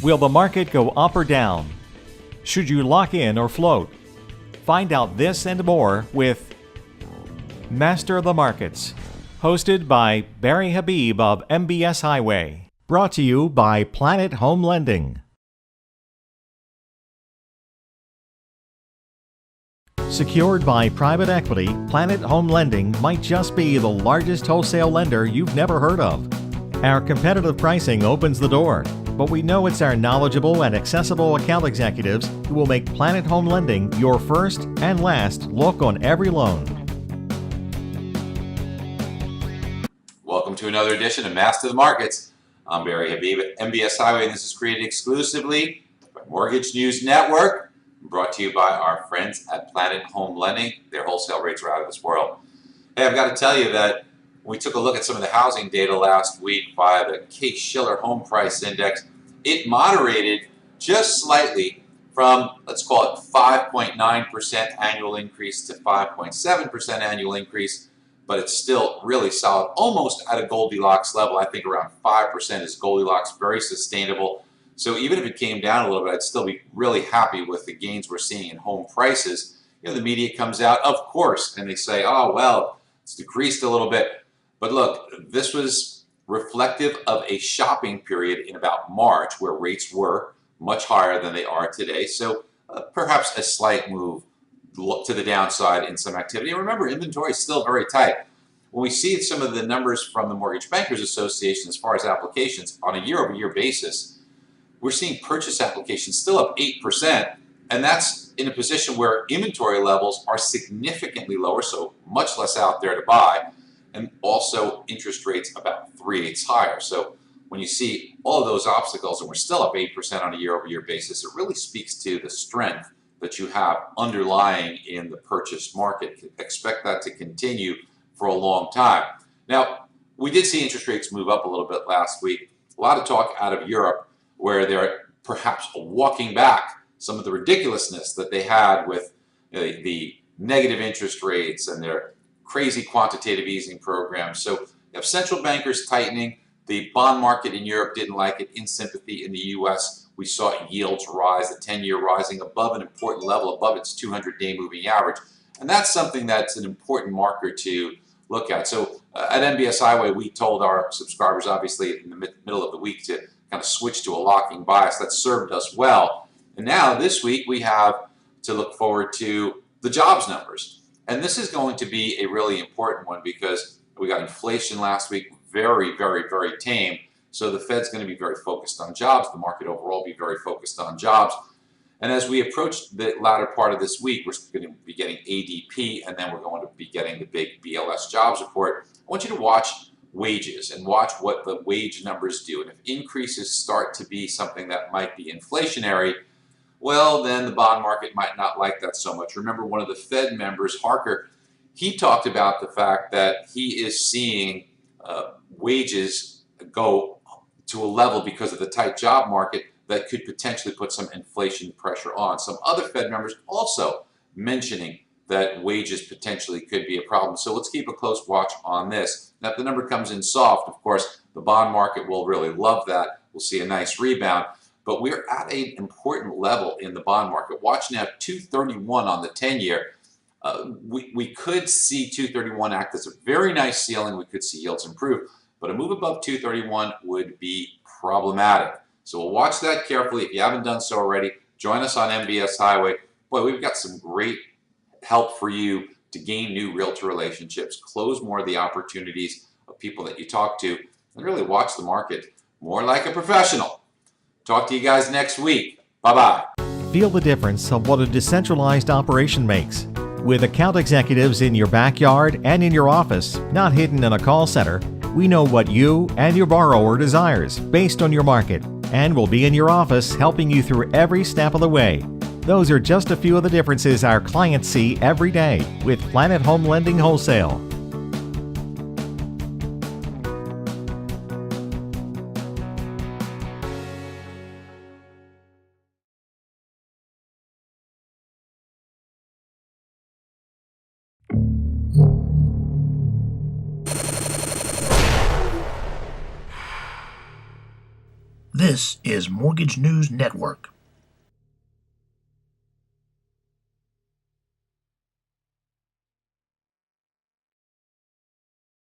Will the market go up or down? Should you lock in or float? Find out this and more with Master of the Markets, hosted by Barry Habib of MBS Highway. Brought to you by Planet Home Lending. Secured by private equity, Planet Home Lending might just be the largest wholesale lender you've never heard of. Our competitive pricing opens the door, but we know it's our knowledgeable and accessible account executives who will make Planet Home Lending your first and last look on every loan. Welcome to another edition of Master of the Markets. I'm Barry Habib at MBS Highway, and this is created exclusively by Mortgage News Network, brought to you by our friends at Planet Home Lending. Their wholesale rates are out of this world. Hey, I've got to tell you that when we took a look at some of the housing data last week via the Case-Shiller Home Price Index, it moderated just slightly from, let's call it 5.9% annual increase to 5.7% annual increase. But it's still really solid, almost at a Goldilocks level. I think around 5% is Goldilocks, very sustainable. So even if it came down a little bit, I'd still be really happy with the gains we're seeing in home prices. You know, the media comes out, of course, and they say, oh, well, it's decreased a little bit. But look, this was reflective of a shopping period in about March where rates were much higher than they are today. So perhaps a slight move to the downside in some activity. And remember, inventory is still very tight. When we see some of the numbers from the Mortgage Bankers Association as far as applications on a year-over-year basis, we're seeing purchase applications still up 8%, and that's in a position where inventory levels are significantly lower, so much less out there to buy, and also interest rates about 3/8 higher. So when you see all of those obstacles, and we're still up 8% on a year-over-year basis, it really speaks to the strength that you have underlying in the purchase market. Expect that to continue for a long time. Now, we did see interest rates move up a little bit last week. A lot of talk out of Europe where they're perhaps walking back some of the ridiculousness that they had with the negative interest rates and their crazy quantitative easing programs. So you have central bankers tightening. The bond market in Europe didn't like it. In sympathy in the U.S., we saw yields rise, the 10-year rising above an important level, above its 200-day moving average. And that's something that's an important marker to look at. So at MBS Highway, we told our subscribers, obviously, in the middle of the week to kind of switch to a locking bias. That served us well. And now this week, we have to look forward to the jobs numbers. And this is going to be a really important one because we got inflation last week, very, very, very tame. So the Fed's going to be very focused on jobs. The market overall will be very focused on jobs. And as we approach the latter part of this week, we're going to be getting ADP, and then we're going to be getting the big BLS jobs report. I want you to watch wages and watch what the wage numbers do. And if increases start to be something that might be inflationary, well, then the bond market might not like that so much. Remember, one of the Fed members, Harker, he talked about the fact that he is seeing wages go to a level because of the tight job market that could potentially put some inflation pressure on. Some other Fed members also mentioning that wages potentially could be a problem. So let's keep a close watch on this. Now, if the number comes in soft, of course, the bond market will really love that. We'll see a nice rebound. But we're at an important level in the bond market. Watch now, 231 on the 10-year. We could see 231 act as a very nice ceiling. We could see yields improve. But a move above 231 would be problematic. So we'll watch that carefully. If you haven't done so already, join us on MBS Highway. Boy, we've got some great help for you to gain new realtor relationships, close more of the opportunities of people that you talk to, and really watch the market more like a professional. Talk to you guys next week. Bye-bye. Feel the difference of what a decentralized operation makes. With account executives in your backyard and in your office, not hidden in a call center, we know what you and your borrower desires based on your market, and will be in your office helping you through every step of the way. Those are just a few of the differences our clients see every day with Planet Home Lending Wholesale. This is Mortgage News Network.